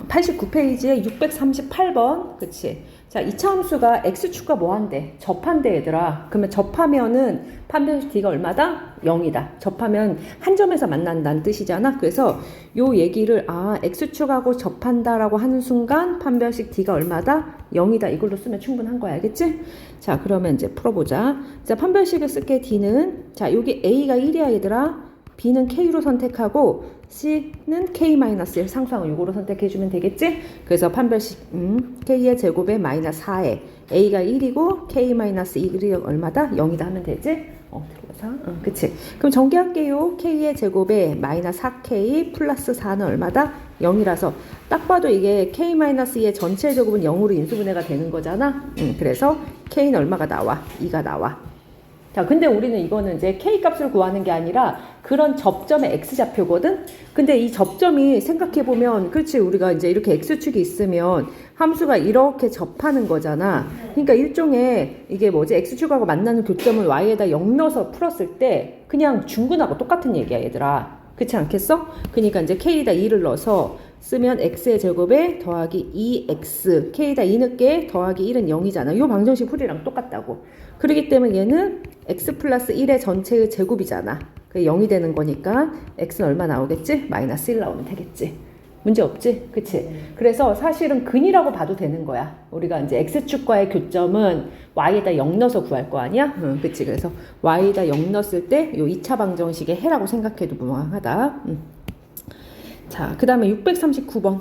89페이지에 638번. 그치? 자, 이차 함수가 x축과 뭐 한대? 접한대, 얘들아. 그러면 접하면은 판별식 d가 얼마다? 0이다. 접하면 한 점에서 만난다는 뜻이잖아. 그래서 요 얘기를 x축하고 접한다라고 하는 순간 판별식 d가 얼마다? 0이다. 이걸로 쓰면 충분한 거야. 알겠지? 자, 그러면 이제 풀어보자. 자, 판별식을 쓸게. d는 자, 여기 a가 1이야, 얘들아. B는 K로 선택하고 C는 K-1 상수항을 6으로 선택해주면 되겠지? 그래서 판별식 K의 제곱에 마이너스 4에 A가 1이고 K-1이 얼마다? 0이다 하면 되지? 들어가서 그치? 그럼 전개할게요. K의 제곱에 마이너스 4K 플러스 4는 얼마다? 0이라서 딱 봐도 이게 K-2의 전체 제곱은 0으로 인수분해가 되는 거잖아? 그래서 K는 얼마가 나와? 2가 나와. 자, 근데 우리는 이거는 이제 K 값을 구하는 게 아니라 그런 접점의 X좌표거든? 근데 이 접점이 생각해보면, 그렇지, 우리가 이제 이렇게 X축이 있으면 함수가 이렇게 접하는 거잖아. 그러니까 일종의 이게 뭐지, X축하고 만나는 교점을 Y에다 0 넣어서 풀었을 때 그냥 중근하고 똑같은 얘기야, 얘들아. 그렇지 않겠어? 그러니까 이제 K에다 2를 넣어서 쓰면 X의 제곱에 더하기 2X, K에다 2 넣게 더하기 1은 0이잖아. 이 방정식 풀이랑 똑같다고. 그렇기 때문에 얘는 X 플러스 1의 전체의 제곱이잖아. 그게 0이 되는 거니까 X는 얼마 나오겠지? 마이너스 1 나오면 되겠지. 문제 없지? 그치? 그래서 사실은 근이라고 봐도 되는 거야. 우리가 이제 X축과의 교점은 Y에다 0 넣어서 구할 거 아니야? 그치? 그래서 Y에다 0 넣었을 때 요 2차 방정식의 해라고 생각해도 무방하다. 자, 그 다음에 639번.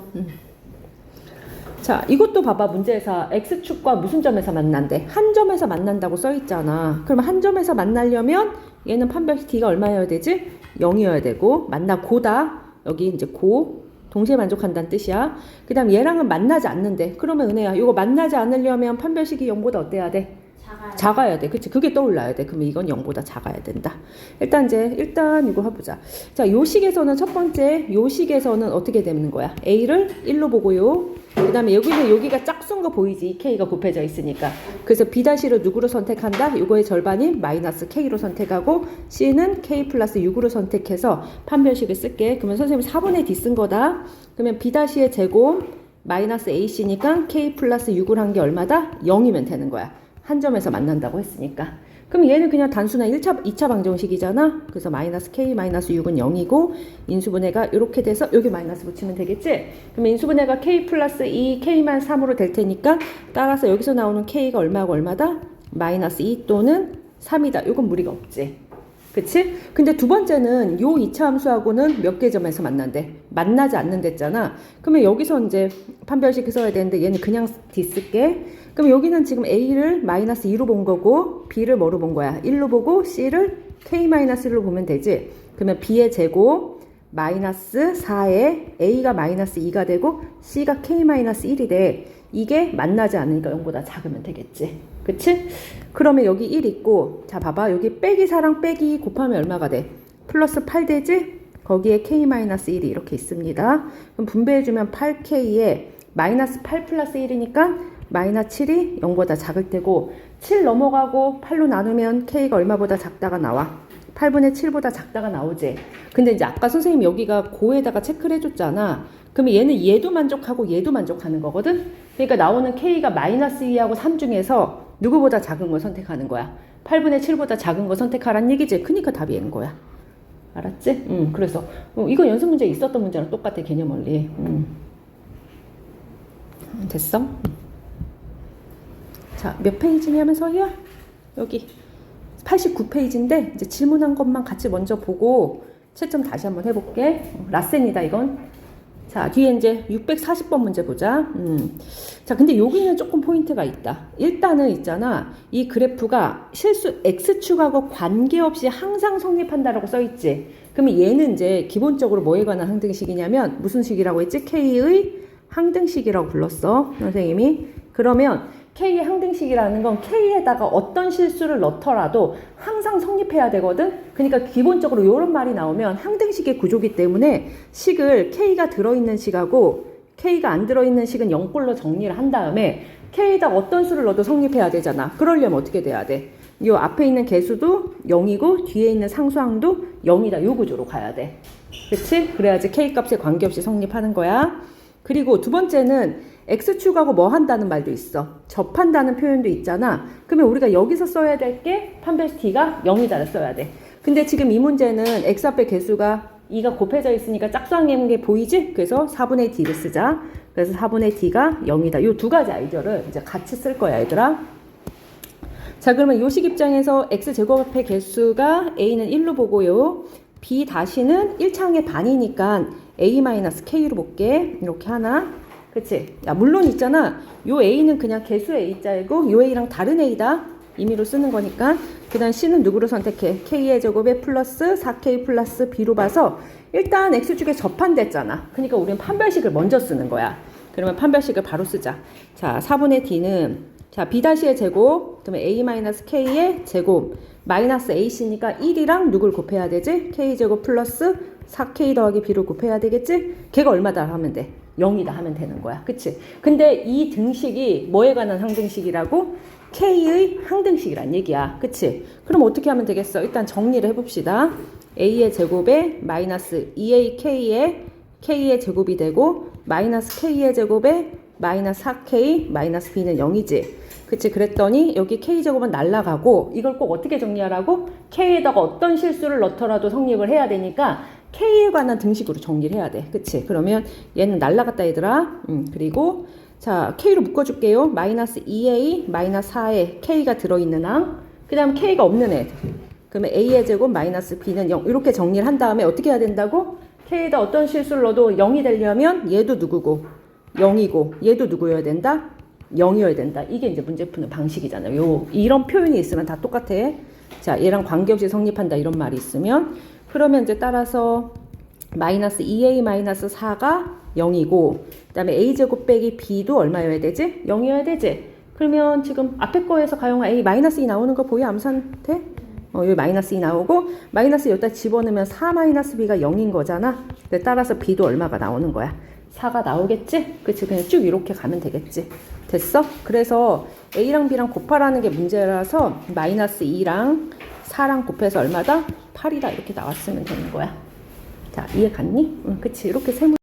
자, 이것도 봐봐. 문제에서 X축과 무슨 점에서 만난대? 한 점에서 만난다고 써있잖아. 그럼 한 점에서 만나려면 얘는 판별식 d가 얼마여야 되지? 0이어야 되고, 만나고다. 여기 이제 고. 동시에 만족한다는 뜻이야. 그 다음 얘랑은 만나지 않는데. 그러면 은혜야, 이거 만나지 않으려면 판별식이 0보다 어때야 돼? 작아야 돼. 그치? 그게 떠올라야 돼. 그러면 이건 0보다 작아야 된다. 일단 이거 해보자. 자, 요 식에서는 첫 번째, 요 식에서는 어떻게 되는 거야? A를 1로 보고요. 그 다음에 여기가 짝수인 거 보이지? 이 K가 곱해져 있으니까. 그래서 B-를 누구로 선택한다? 요거의 절반인 마이너스 K로 선택하고, C는 K 플러스 6으로 선택해서 판별식을 쓸게. 그러면 선생님이 4분의 D 쓴 거다. 그러면 B-의 제곱 마이너스 AC니까 K 플러스 6을 한 게 얼마다? 0이면 되는 거야. 한 점에서 만난다고 했으니까. 그럼 얘는 그냥 단순한 2차 방정식이잖아. 그래서 마이너스 K 마이너스 6은 0이고 인수분해가 이렇게 돼서 여기 마이너스 붙이면 되겠지? 그러면 인수분해가 K 플러스 2 K만 3으로 될 테니까 따라서 여기서 나오는 K가 얼마고 얼마다? 마이너스 2 또는 3이다. 이건 무리가 없지. 그치? 근데 두 번째는 요 2차 함수하고는 몇 개 점에서 만난대? 만나지 않는댔잖아. 그러면 여기서 이제 판별식 써야 되는데 얘는 그냥 D 쓸게. 그럼 여기는 지금 A를 마이너스 2로 본 거고 B를 뭐로 본 거야? 1로 보고 C를 K-1로 보면 되지. 그러면 B의 제곱 마이너스 4에 A가 마이너스 2가 되고 C가 K-1이 돼. 이게 만나지 않으니까 0보다 작으면 되겠지. 그치? 그러면 여기 1 있고, 자 봐봐, 여기 빼기 4랑 빼기 곱하면 얼마가 돼? 플러스 8 되지? 거기에 K-1이 이렇게 있습니다. 그럼 분배해주면 8K에 마이너스 8 플러스 1이니까 마이너스 7이 0보다 작을 때고, 7 넘어가고 8로 나누면 K가 얼마보다 작다가 나와? 8분의 7보다 작다가 나오지. 근데 이제 아까 선생님 여기가 고에다가 체크를 해줬잖아. 그러면 얘도 만족하고 얘도 만족하는 거거든? 그러니까 나오는 K가 마이너스 2하고 3 중에서 누구보다 작은 걸 선택하는 거야. 8분의 7보다 작은 거 선택하란 얘기지. 그러니까 답이 N인 거야. 알았지? 그래서 이거 연습 문제 있었던 문제랑 똑같아, 개념 원리. 됐어? 자, 몇 페이지냐면 서희야? 여기 89페이지인데 이제 질문한 것만 같이 먼저 보고 채점 다시 한번 해볼게. 라센이다 이건. 자, 뒤에 이제 640번 문제 보자. 자, 근데 여기는 조금 포인트가 있다. 일단은 있잖아. 이 그래프가 실수 X축하고 관계없이 항상 성립한다라고 써있지. 그러면 얘는 이제 기본적으로 뭐에 관한 항등식이냐면 무슨 식이라고 했지? K의 항등식이라고 불렀어, 선생님이. 그러면 K의 항등식이라는 건 K에다가 어떤 실수를 넣더라도 항상 성립해야 되거든? 그러니까 기본적으로 이런 말이 나오면 항등식의 구조기 때문에 식을 K가 들어있는 식하고 K가 안 들어있는 식은 0꼴로 정리를 한 다음에 K에다 어떤 수를 넣어도 성립해야 되잖아. 그러려면 어떻게 돼야 돼? 요 앞에 있는 개수도 0이고 뒤에 있는 상수항도 0이다. 요 구조로 가야 돼. 그치? 그래야지 K 값에 관계없이 성립하는 거야. 그리고 두 번째는 x축하고 뭐 한다는 말도 있어. 접한다는 표현도 있잖아. 그러면 우리가 여기서 써야 될 게 판별식 t가 0이다를 써야 돼. 근데 지금 이 문제는 x 앞에 개수가 2가 곱해져 있으니까 짝수항인 게 보이지? 그래서 4분의 d를 쓰자. 그래서 4분의 d가 0이다. 요 두 가지 아이디어를 이제 같이 쓸 거야, 얘들아. 자, 그러면 요식 입장에서 x제곱 앞에 개수가 a는 1로 보고요. b 다시는 1차항의 반이니까 a-k로 볼게. 이렇게 하나. 그치? 야, 물론 있잖아. 요 a는 그냥 개수의 a자이고 요 a랑 다른 a다. 임의로 쓰는 거니까. 그 다음 c는 누구로 선택해? k의 제곱에 플러스 4k 플러스 b로 봐서 일단 x축에 접한댔잖아. 그러니까 우리는 판별식을 먼저 쓰는 거야. 그러면 판별식을 바로 쓰자. 자, 4분의 d는 자 b-의 제곱, 그다음에 a-k의 제곱, 마이너스 ac니까 1이랑 누굴 곱해야 되지? k제곱 플러스 4k 더하기 b를 곱해야 되겠지? 걔가 얼마다 하면 돼? 0이다 하면 되는 거야. 그치? 근데 이 등식이 뭐에 관한 항등식이라고? k의 항등식이란 얘기야. 그치? 그럼 어떻게 하면 되겠어? 일단 정리를 해봅시다. a의 제곱에 마이너스 2ak의 k의 제곱이 되고 마이너스 k의 제곱에 마이너스 4k 마이너스 b는 0이지. 그치? 그랬더니 여기 k제곱은 날라가고 이걸 꼭 어떻게 정리하라고? k에다가 어떤 실수를 넣더라도 성립을 해야 되니까 k에 관한 등식으로 정리를 해야 돼. 그치? 그러면 얘는 날라갔다 얘들아. 그리고 자 k로 묶어줄게요. 마이너스 2a 마이너스 4에 k가 들어있는 항. 그 다음 k가 없는 애. 그러면 a의 제곱 마이너스 b는 0. 이렇게 정리를 한 다음에 어떻게 해야 된다고? k에다 어떤 실수를 넣어도 0이 되려면 얘도 누구고 0이고 얘도 누구여야 된다? 0이어야 된다. 이게 이제 문제 푸는 방식이잖아요. 이런 표현이 있으면 다 똑같아. 자, 얘랑 관계없이 성립한다 이런 말이 있으면 그러면 이제 따라서 마이너스 2a 마이너스 4가 0이고 그 다음에 a제곱 빼기 b도 얼마여야 되지? 0이어야 되지? 그러면 지금 앞에 거에서 가용한 a 마이너스 2 나오는 거 보여? 암산돼? 여기 마이너스 2 나오고 마이너스 여기다 집어넣으면 4 마이너스 b가 0인 거잖아. 따라서 b도 얼마가 나오는 거야? 4가 나오겠지? 그치? 그냥 쭉 이렇게 가면 되겠지? 됐어? 그래서 a랑 b랑 곱하라는 게 문제라서 마이너스 2랑 4랑 곱해서 얼마다? 8이다 이렇게 나왔으면 되는 거야. 자, 이해 갔니? 응, 그치? 이렇게 세